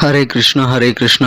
ஹரே கிருஷ்ணா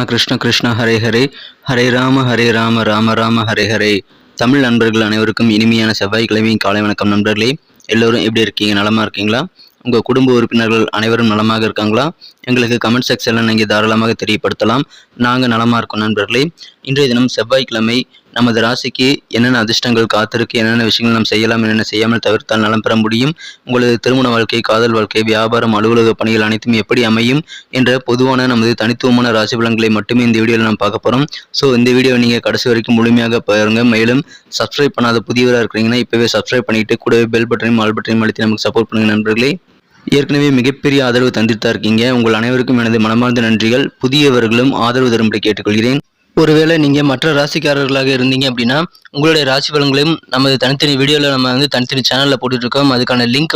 கிருஷ்ண கிருஷ்ணா ஹரே ஹரே, ஹரே ராம ராம ராம ஹரே ஹரே. தமிழ் நண்பர்கள் அனைவருக்கும் இனிமையான செவ்வாய்க்கிழமை காலை வணக்கம் நண்பர்களே. எல்லோரும் எப்படி இருக்கீங்க? நலமா இருக்கீங்களா? உங்கள் குடும்ப உறுப்பினர்கள் அனைவரும் நலமாக இருக்காங்களா? எங்களுக்கு கமெண்ட் செக்ஷனில் நீங்கள் தாராளமாக தெரியப்படுத்தலாம். நாங்கள் நலமாக இருக்கோம் நண்பர்களே. இன்றைய தினம் செவ்வாய்க்கிழமை. நமது ராசிக்கு என்னென்ன அதிர்ஷ்டங்கள் காத்திருக்கு, என்னென்ன விஷயங்கள் நாம் செய்யலாம், என்னென்ன செய்யாமல் தவிர்த்தால் நலம் பெற முடியும், உங்களது திருமண வாழ்க்கை, காதல் வாழ்க்கை, வியாபாரம், அலுவலக பணிகள் அனைத்தும் எப்படி அமையும் என்ற பொதுவான நமது தனித்துவமான ராசி பலன்களை மட்டுமே இந்த வீடியோவில் நாம் பார்க்க போகிறோம். ஸோ இந்த வீடியோவை நீங்கள் கடைசி வரைக்கும் முழுமையாக பாருங்க. மேலும் சப்ஸ்கிரைப் பண்ணாத புதியவராக இருக்கிறீங்கன்னா இப்போவே சப்ஸ்கிரைப் பண்ணிட்டு கூடவே பெல் பட்டனையும் ஆல் பட்டனையும் அழுத்தி நமக்கு சப்போர்ட் பண்ணுங்க நண்பர்களே. ஏற்கனவே மிகப்பெரிய ஆதரவு தந்துட்டு தான் இருக்கீங்க. உங்கள் அனைவருக்கும் எனது மனமார்ந்த நன்றிகள். புதியவர்களும் ஆதரவு தரும்படி கேட்டுக்கொள்கிறேன். ஒருவேளை நீங்கள் மற்ற ராசிக்காரர்களாக இருந்தீங்க அப்படின்னா உங்களுடைய ராசி பலன்களையும் நமது தனித்தனி வீடியோவில் நம்ம தனித்தனி சேனலில் போட்டுட்ருக்கோம். அதுக்கான லிங்க்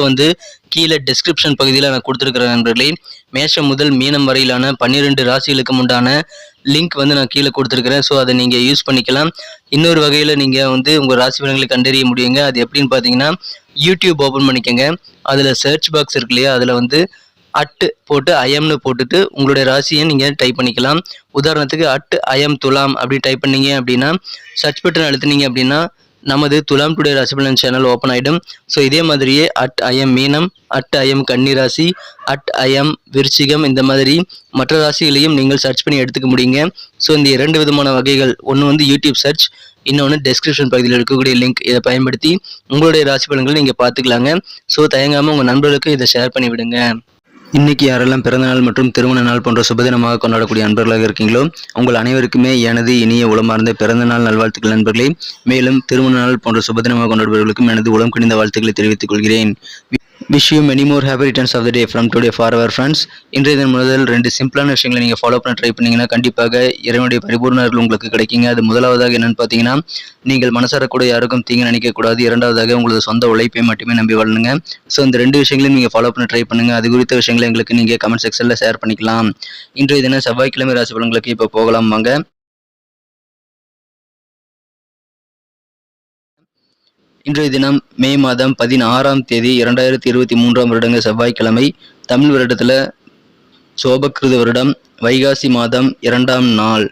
கீழே டிஸ்கிரிப்ஷன் பகுதியில் நான் கொடுத்துருக்கிறேன் நண்பர்களே. மேஷம் முதல் மீனம் வரையிலான 12 ராசிகளுக்கு உண்டான லிங்க் நான் கீழே கொடுத்துருக்கிறேன். ஸோ அதை நீங்கள் யூஸ் பண்ணிக்கலாம். இன்னொரு வகையில் நீங்கள் உங்கள் ராசி பலன்களை கண்டறிய முடியுங்க. அது எப்படின்னு பார்த்தீங்கன்னா, யூடியூப் ஓப்பன் பண்ணிக்கோங்க. அதில் சர்ச் பாக்ஸ் இருக்கு இல்லையா, அதில் அட் போட்டு ஐஎம்னு போட்டுட்டு உங்களுடைய ராசியை நீங்கள் டைப் பண்ணிக்கலாம். உதாரணத்துக்கு ஐஎம் துலாம் அப்படி டைப் பண்ணீங்க அப்படின்னா, சர்ச் பட்டன் அழுத்தினீங்க அப்படின்னா நமது துலாம் டுடே ராசி பலன் சேனல் ஓப்பன் ஆகிடும். ஸோ இதே மாதிரியே ஐஎம் மீனம், ஐஎம் கன்னி ராசி, ஐஎம் விருச்சிகம், இந்த மாதிரி மற்ற ராசிகளையும் நீங்கள் சர்ச் பண்ணி எடுத்துக்க முடியுங்க. ஸோ இந்த 2 விதமான வகைகள், ஒன்று யூடியூப் சர்ச், இன்னொன்று டெஸ்கிரிப்ஷன் பகுதியில் இருக்கக்கூடிய லிங்க். இதை பயன்படுத்தி உங்களுடைய ராசி பலன்களை நீங்கள் பார்த்துக்கலாங்க. ஸோ தயங்காமல் உங்கள் நண்பர்களுக்கு இதை ஷேர் பண்ணி விடுங்க. இன்னைக்கு யாரெல்லாம் பிறந்தநாள் மற்றும் திருமண நாள் போன்ற சுபதினமாக கொண்டாடக்கூடிய நண்பர்களாக இருக்கீங்களோ உங்கள் அனைவருக்குமே எனது இனிய உளமார்ந்த பிறந்த நாள் நல்வாழ்த்துக்கள் நண்பர்களே. மேலும் திருமண நாள் போன்ற சுபதினமாக கொண்டாடுபவர்களுக்கும் எனது உளம் கனிந்த வாழ்த்துக்களை தெரிவித்துக் கொள்கிறேன். Wish you many more happy returns of the day from today for our friends. இன்றைய தினம் முதல் 2 சிம்பிளான விஷயங்களை நீங்கள் ஃபாலோ பண்ண ட்ரை பண்ணிங்கன்னா கண்டிப்பாக இறைவனுடைய பரிபூர்ணர்கள் உங்களுக்கு கிடைக்குங்க. அது முதலாவதாக என்னென்னு பார்த்தீங்கன்னா, நீங்கள் மனசார கூட யாருக்கும் தீங்கு நினைக்கக்கூடாது. இரண்டாவதாக உங்களது சொந்த உழைப்பை மட்டுமே நம்பி வாழணுங்க. ஸோ இந்த 2 விஷயங்களையும் நீங்கள் ஃபாலோ பண்ண ட்ரை பண்ணுங்கள். அது குறித்த விஷயங்களை எங்களுக்கு நீங்கள் கமெண்ட் செக்ஷனில் ஷேர் பண்ணிக்கலாம். இன்றைய தினம் செவ்வாய்க்கிழமை ராசி பலன்களுக்கு இப்போ போகலாம் வாங்க. இன்றைய தினம் மே மாதம் 16ஆம் தேதி 2023ஆம் வருடங்க செவ்வாய்க்கிழமை. தமிழ் வருடத்தில் சோபகிருத வருடம் வைகாசி மாதம் 2ஆம் நாள்.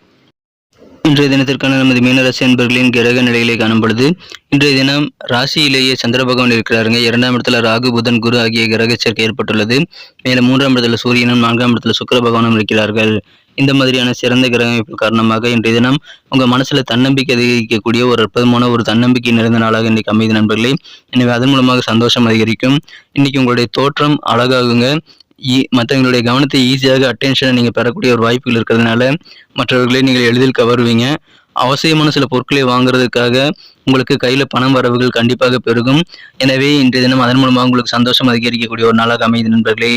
இன்றைய தினத்திற்கான நமது மீனராசி அன்பர்களின் கிரக நிலைகளை காணும் பொழுது, இன்றைய தினம் ராசியிலேயே சந்திர பகவான் இருக்கிறாருங்க. 2ஆம் இடத்துல ராகு, புதன், குரு ஆகிய கிரக சேர்க்கை ஏற்பட்டுள்ளது. மேலும் 3ஆம் இடத்துல சூரியனும், 4ஆம் இடத்துல சுக்கிர பகவானும் இருக்கிறார்கள். இந்த மாதிரியான சிறந்த கிரக அமைப்பு காரணமாக இன்றைய தினம் உங்க மனசுல தன்னம்பிக்கை அதிகரிக்கக்கூடிய ஒரு அற்புதமான ஒரு தன்னம்பிக்கை நிறைந்த நாளாக இன்னைக்கு அமைதி நண்பர்களே. எனவே அதன் மூலமாக சந்தோஷம் அதிகரிக்கும். இன்னைக்கு உங்களுடைய தோற்றம் அழகாகுங்க. மற்றவங்களுடைய கவனத்தை ஈஸியாக அட்டென்ஷனை நீங்கள் பெறக்கூடிய ஒரு வாய்ப்புகள் இருக்கிறதுனால மற்றவர்களை நீங்கள் எளிதில் கவருவீங்க. அவசியமான சில பொருட்களை வாங்குறதுக்காக உங்களுக்கு கையில் பணம் வரவுகள் கண்டிப்பாக பெருகும். எனவே இன்றைய தினம் அதன் மூலமாக உங்களுக்கு சந்தோஷம் அதிகரிக்கக்கூடிய ஒரு நாளாக அமைதி நண்பர்களே.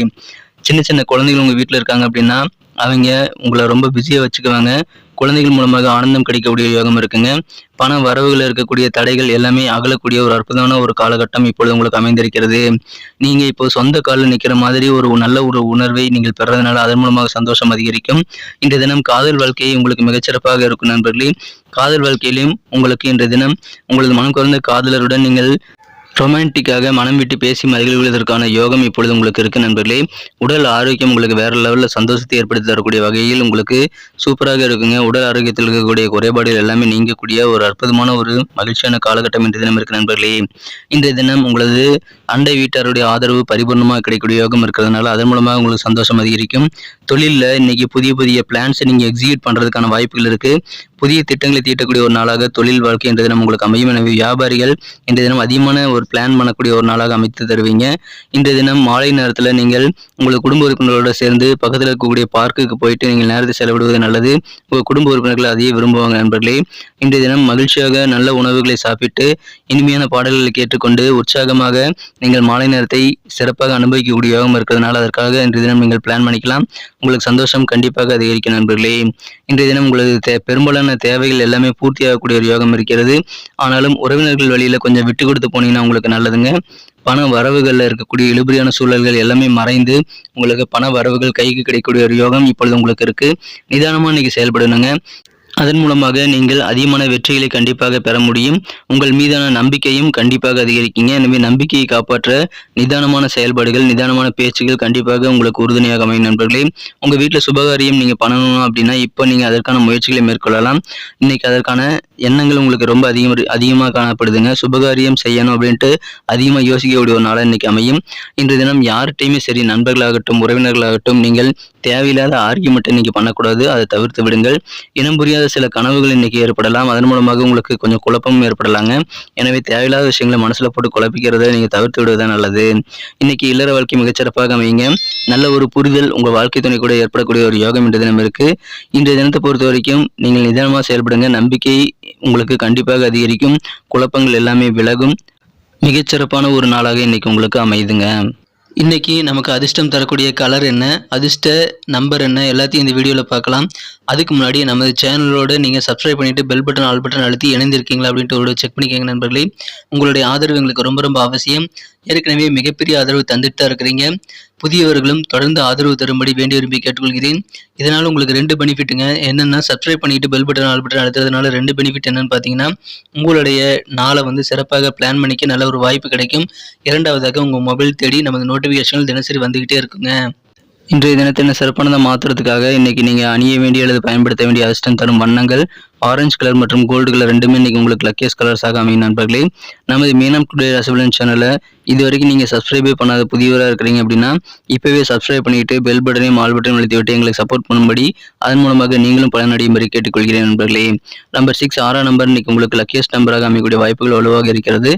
சின்ன சின்ன குழந்தைகள் உங்கள் வீட்டில் இருக்காங்க அப்படின்னா அவங்க உங்களை ரொம்ப பிஸியாக வச்சுக்குவாங்க. குழந்தைகள் மூலமாக ஆனந்தம் கிடைக்கக்கூடிய யோகம் இருக்குங்க. பண வரவுகள் இருக்கக்கூடிய தடைகள் எல்லாமே அகலக்கூடிய ஒரு அற்புதமான ஒரு காலகட்டம் இப்பொழுது உங்களுக்கு அமைந்திருக்கிறது. நீங்கள் இப்போ சொந்த காலில் நிற்கிற மாதிரி ஒரு நல்ல ஒரு உணர்வை நீங்கள் பெறதுனால அதன் மூலமாக சந்தோஷம் அதிகரிக்கும். இன்றைய தினம் காதல் வாழ்க்கை உங்களுக்கு மிகச்சிறப்பாக இருக்கும் நண்பர்களே. காதல் வாழ்க்கையிலும் உங்களுக்கு இன்றைய தினம் உங்களது மனம் குறைந்த காதலருடன் நீங்கள் ரொமான்டிக்காக மனம் விட்டு பேசி மகிழ்வதற்கான யோகம் இப்பொழுது உங்களுக்கு இருக்கு நண்பர்களே. உடல் ஆரோக்கியம் உங்களுக்கு வேற லெவலில் சந்தோஷத்தை ஏற்படுத்தி தரக்கூடிய வகையில் உங்களுக்கு சூப்பராக இருக்குங்க. உடல் ஆரோக்கியத்தில் இருக்கக்கூடிய குறைபாடுகள் எல்லாமே நீங்கக்கூடிய ஒரு அற்புதமான ஒரு மகிழ்ச்சியான காலகட்டம் இன்றைய தினம் இருக்கு நண்பர்களே. இன்றைய தினம் உங்களது அண்டை வீட்டாருடைய ஆதரவு பரிபூர்ணமாக கிடைக்கக்கூடிய யோகம் இருக்கிறதுனால அதன் மூலமாக உங்களுக்கு சந்தோஷம் அதிகரிக்கும். தொழிலில் இன்னைக்கு புதிய புதிய பிளான்ஸை நீங்கள் எக்ஸிக்யூட் பண்ணுறதுக்கான வாய்ப்புகள் இருக்குது. புதிய திட்டங்களை தீட்டக்கூடிய ஒரு நாளாக தொழில் வாழ்க்கை இன்றைய தினம் உங்களுக்கு அமையும். எனவே வியாபாரிகள் இன்றைய தினம் அதிகமான ஒரு பிளான் பண்ணக்கூடிய ஒரு நாளாக அமைத்து தருவீங்க. இன்றைய தினம் மாலை நேரத்தில் நீங்கள் உங்கள் குடும்ப உறுப்பினர்களோடு சேர்ந்து பக்கத்தில் இருக்கக்கூடிய பார்க்குக்கு போயிட்டு நீங்கள் நேரத்தை செலவிடுவது நல்லது. உங்கள் குடும்ப உறுப்பினர்கள் அதையே விரும்புவாங்க நண்பர்களே. இன்றைய தினம் மகிழ்ச்சியாக நல்ல உணவுகளை சாப்பிட்டு இனிமையான பாடல்களை கேட்டுக்கொண்டு உற்சாகமாக நீங்கள் மாலை நேரத்தை சிறப்பாக அனுபவிக்கக்கூடிய யோகம் இருக்கிறதுனால அதற்காக இன்றைய தினம் நீங்கள் பிளான் பண்ணிக்கலாம். உங்களுக்கு சந்தோஷம் கண்டிப்பாக அதிகரிக்கும் நண்பர்களே. இன்றைய தினம் உங்களது பெரும்பாலான தேவைகள் எல்லாமே பூர்த்தியாகக்கூடிய ஒரு யோகம் இருக்கிறது. ஆனாலும் உறவினர்கள் வழியில் கொஞ்சம் விட்டு கொடுத்து போனீங்கன்னா உங்களுக்கு நல்லதுங்க. பண வரவுகளில் இருக்கக்கூடிய இழுபறியான சூழல்கள் எல்லாமே மறைந்து உங்களுக்கு பண வரவுகள் கைக்கு கிடைக்கக்கூடிய ஒரு யோகம் இப்பொழுது உங்களுக்கு இருக்கு. நிதானமாக இன்னைக்கு செயல்படணுங்க. அதன் மூலமாக நீங்கள் அதிகமான வெற்றிகளை கண்டிப்பாக பெற முடியும். உங்கள் மீதான நம்பிக்கையும் கண்டிப்பாக அதிகரிக்குங்க. எனவே நம்பிக்கையை காப்பாற்ற நிதானமான செயல்பாடுகள், நிதானமான பேச்சுகள் கண்டிப்பாக உங்களுக்கு உறுதுணையாக அமையும் நண்பர்களே. உங்க வீட்ல சுபகாரியம் நீங்க பண்ணணும் அப்படின்னா, இப்போ நீங்க அதற்கான முயற்சிகளை மேற்கொள்ளலாம். இன்னைக்கு அதற்கான எண்ணங்கள் உங்களுக்கு ரொம்ப அதிகமா காணப்படுதுங்க. சுபகாரியம் செய்யணும் அப்படின்ட்டு அதிகமா யோசிக்கக்கூடிய ஒரு நாளா இன்னைக்கு அமையும். இன்றைய தினம் யார்கிட்டயுமே சரி, நண்பர்களாகட்டும், உறவினர்களாகட்டும், நீங்கள் தேவையில்லாத ஆர்கியூமெண்ட் இன்னைக்கு பண்ணக்கூடாது. அதை தவிர்த்து விடுங்கள். இனம் புரியாத சில கனவுகள் இன்னைக்கு ஏற்படலாம். அதன் மூலமாக உங்களுக்கு கொஞ்சம் குழப்பமும் ஏற்படலாங்க. எனவே தேவையில்லாத விஷயங்களை மனசுல போட்டு குழப்பிக்கிறத நீங்க தவிர்த்து விடுவது நல்லது. இன்னைக்கு இல்லற வாழ்க்கை மிகச்சிறப்பாக அமையுங்க. நல்ல ஒரு புரிதல் உங்க வாழ்க்கை துணை கூட ஏற்படக்கூடிய ஒரு யோகம் இன்றைய தினம் இருக்கு. இன்றைய தினத்தை பொறுத்த வரைக்கும் நீங்கள் நிதானமா செயல்படுங்க. நம்பிக்கை உங்களுக்கு கண்டிப்பாக அதிகரிக்கும். குழப்பங்கள் எல்லாமே விலகும். மிகச்சிறப்பான ஒரு நாளாக இன்னைக்கு உங்களுக்கு அமையுதுங்க. இன்னைக்கு நமக்கு அதிர்ஷ்டம் தரக்கூடிய கலர் என்ன, அதிர்ஷ்ட நம்பர் என்ன, எல்லாத்தையும் இந்த வீடியோவில் பார்க்கலாம். அதுக்கு முன்னாடி நமது சேனலோட நீங்கள் சப்ஸ்கிரைப் பண்ணிவிட்டு பெல் பட்டன் ஆல் பட்டன் அழுத்தி இணைந்திருக்கீங்களா அப்படின்ட்டு ஒரு செக் பண்ணிக்கோங்க நண்பர்களே. உங்களுடைய ஆதரவு எங்களுக்கு ரொம்ப ரொம்ப அவசியம். ஏற்கனவே மிகப்பெரிய ஆதரவு தந்துட்டு தான் இருக்கிறீங்க. புதியவர்களும் தொடர்ந்து ஆதரவு தரும்படி வேண்டி விரும்பி கேட்டுக்கொள்கிறேன். இதனால் உங்களுக்கு 2 பெனிஃபிட்டுங்க. என்னென்னா, சப்ஸ்கிரைப் பண்ணிட்டு பெல் பட்டன் ஆல் பட்டன் அழுத்துறதுனால 2 பெனிஃபிட் என்னன்னு பார்த்தீங்கன்னா, உங்களுடைய நாளை சிறப்பாக பிளான் பண்ணிக்க நல்ல ஒரு வாய்ப்பு கிடைக்கும். இரண்டாவதாக உங்கள் மொபைல் தேடி நமது நோட்டிஃபிகேஷன்கள் தினசரி வந்துக்கிட்டே இருக்குங்க. இன்றைய தினத்தை சிறப்பானதை மாற்றுறதுக்காக இன்னைக்கு நீங்கள் அணிய வேண்டிய அல்லது பயன்படுத்த வேண்டிய அதிர்ஷ்டம் தரும் வண்ணங்கள் ஆரஞ்சு கலர் மற்றும் கோல்டு கலர் ரெண்டுமே இன்னைக்கு உங்களுக்கு லக்கியஸ்ட் கலர்ஸாக அமையும் நண்பர்களே. நமது மீனம் டுடே ராசிபலன் சேனலை இது வரைக்கும் நீங்கள் சப்ஸ்கிரைபே பண்ணாத புதியவராக இருக்கிறீங்க அப்படின்னா இப்போவே சப்ஸ்கிரைப் பண்ணிட்டு பெல் பட்டனையும் ஆல் பட்டனையும் அழுத்தி விட்டு எங்களுக்கு சப்போர்ட் பண்ணும்படி அதன் மூலமாக நீங்களும் பலனடையும்படி கேட்டுக்கொள்கிறேன் நண்பர்களே. நம்பர் 6 6ஆம் நம்பர் இன்னைக்கு உங்களுக்கு லக்கியஸ்ட் நம்பராக அமையக்கூடிய வாய்ப்புகள் வலுவாக இருக்கிறது.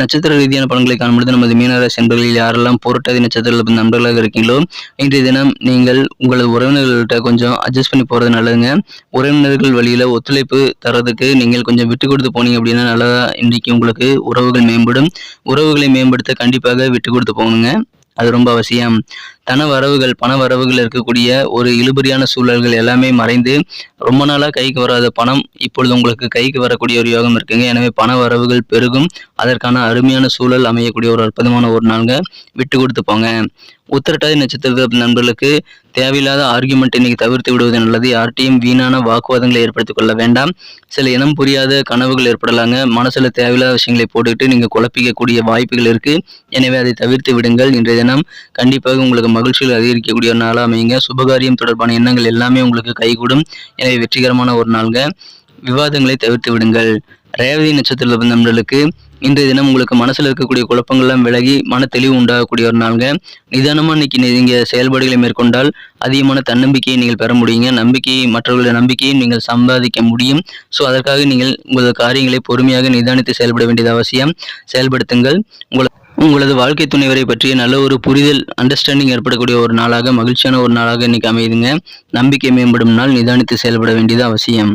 நட்சத்திர ரீதியான பலன்களை காணும்பொழுது நமது மீனராசி என்பர்களில் யாரெல்லாம் போராட்டாதி நட்சத்திர நண்பர்களாக இருக்கீங்களோ இன்றைய தினம் நீங்கள் உங்களது உறவினர்கள்ட்ட கொஞ்சம் அட்ஜஸ்ட் பண்ணி போகிறது நல்லதுங்க. உறவினர்கள் வழியில் ஒத்துழைப்பு தரதுக்கு நீங்கள் கொஞ்சம் விட்டு கொடுத்து போனீங்க அப்படின்னா நல்லா இன்னைக்கு உங்களுக்கு உறவுகள் மேம்படும். உறவுகளை மேம்படுத்த கண்டிப்பாக விட்டு கொடுத்து போகணுங்க. அது ரொம்ப அவசியம். பண வரவுகள் இருக்கக்கூடிய ஒரு இழுபறியான சூழல்கள் எல்லாமே மறைந்து ரொம்ப நாளாக கைக்கு வராத பணம் இப்பொழுது உங்களுக்கு கைக்கு வரக்கூடிய ஒரு யோகம் இருக்குங்க. எனவே பண வரவுகள் பெருகும். அதற்கான அருமையான சூழல் அமையக்கூடிய ஒரு அற்புதமான ஒரு நாளுங்க. விட்டு கொடுத்து போங்க. உத்திரட்டாதி நட்சத்திர நண்பர்களுக்கு தேவையில்லாத ஆர்கியூமெண்ட் இன்னைக்கு தவிர்த்து விடுவது நல்லது. யார்கிட்டையும் வீணான வாக்குவாதங்களை ஏற்படுத்திக் கொள்ள வேண்டாம். சில இனம் புரியாத கனவுகள் ஏற்படலாங்க. மனசுல தேவையில்லாத விஷயங்களை போட்டுக்கிட்டு நீங்க குழப்பிக்கக்கூடிய வாய்ப்புகள் இருக்கு. எனவே அதை தவிர்த்து விடுங்கள். இன்றைய தினம் கண்டிப்பாக உங்களுக்கு மகிழ்ச்சிகள் அதிகரிக்கக்கூடிய ஒரு நாளாக அமையுங்க. சுபகாரியம் தொடர்பான எண்ணங்கள் எல்லாமே உங்களுக்கு கைகூடும். எனவே வெற்றிகரமான ஒரு நாள்ங்க. விவாதங்களை தவிர்த்து விடுங்கள். ரேவதி நட்சத்திர நண்பர்களுக்கு இன்றைய தினம் உங்களுக்கு மனசுல இருக்கக்கூடிய குழப்பங்கள்லாம் விலகி மன தெளிவு உண்டாகக்கூடிய ஒரு நாளுங்க. நிதானமா இன்னைக்கு நீங்க செயல்பாடுகளை மேற்கொண்டால் அதிகமான தன்னம்பிக்கையை நீங்கள் பெற முடியுங்க. மற்றவர்களுடைய நம்பிக்கையும் நீங்கள் சம்பாதிக்க முடியும். ஸோ அதற்காக நீங்கள் உங்களது காரியங்களை பொறுமையாக நிதானித்து செயல்பட வேண்டியது அவசியம். செயல்படுத்துங்கள். உங்களது வாழ்க்கை துணைவரை பற்றிய நல்ல ஒரு புரிதல், அண்டர்ஸ்டாண்டிங் ஏற்படக்கூடிய ஒரு நாளாக, மகிழ்ச்சியான ஒரு நாளாக இன்னைக்கு அமையுதுங்க. நம்பிக்கை மேம்படும் நாள். நிதானித்து செயல்பட வேண்டியது அவசியம்.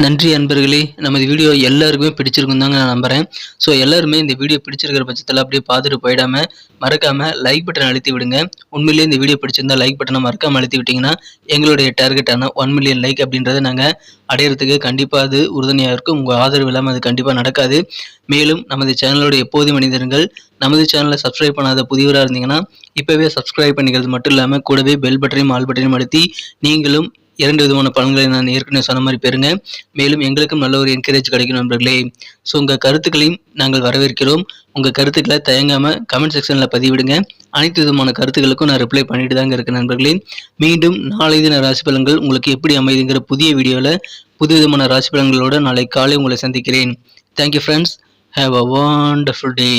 நன்றி அன்பர்களே. நமது வீடியோ எல்லாருக்குமே பிடிச்சிருக்கும் தாங்க நான் நம்புகிறேன். ஸோ எல்லாருமே இந்த வீடியோ பிடிச்சிருக்கிற பட்சத்தில் அப்படியே பார்த்துட்டு போயிடாமல் மறக்காமல் லைக் பட்டன் அழுத்தி விடுங்க. உண்மையிலேயே இந்த வீடியோ பிடிச்சிருந்தா லைக் பட்டனை மறக்காமல் அழுத்தி விட்டிங்கன்னா எங்களுடைய டார்கெட்டான 1 மில்லியன் லைக் அப்படின்றத நாங்கள் அடையிறதுக்கு கண்டிப்பாக அது உறுதுணையாக இருக்கும். உங்கள் ஆதரவு இல்லாமல் அது கண்டிப்பாக நடக்காது. மேலும் நமது சேனலோட எப்போதும் மனிதர்கள் நமது சேனலை சப்ஸ்கிரைப் பண்ணாத புதியவராக இருந்தீங்கன்னா இப்போவே சப்ஸ்கிரைப் பண்ணிக்கிறது மட்டும் இல்லாமல் கூடவே பெல் பட்டனையும் ஆல் பட்டனையும் அழுத்தி நீங்களும் 2 விதமான பலன்களை நான் ஏற்கனவே சொன்ன மாதிரி பெறுங்க. மேலும் எங்களுக்கும் நல்ல ஒரு என்கரேஜ் கிடைக்கும் நண்பர்களே. ஸோ உங்கள் கருத்துக்களையும் நாங்கள் வரவேற்கிறோம். உங்கள் கருத்துக்களை தயங்காமல் கமெண்ட் செக்ஷனில் பதிவிடுங்க. அனைத்து விதமான கருத்துக்களுக்கும் நான் ரிப்ளை பண்ணிட்டு தாங்க இருக்கேன் நண்பர்களே. மீண்டும் நாளை தின ராசி பலன்கள் உங்களுக்கு எப்படி அமைதுங்கிற புதிய வீடியோவில் புது விதமான ராசி பலன்களோடு நாளை காலை உங்களை சந்திக்கிறேன். Thank you friends. Have a wonderful day.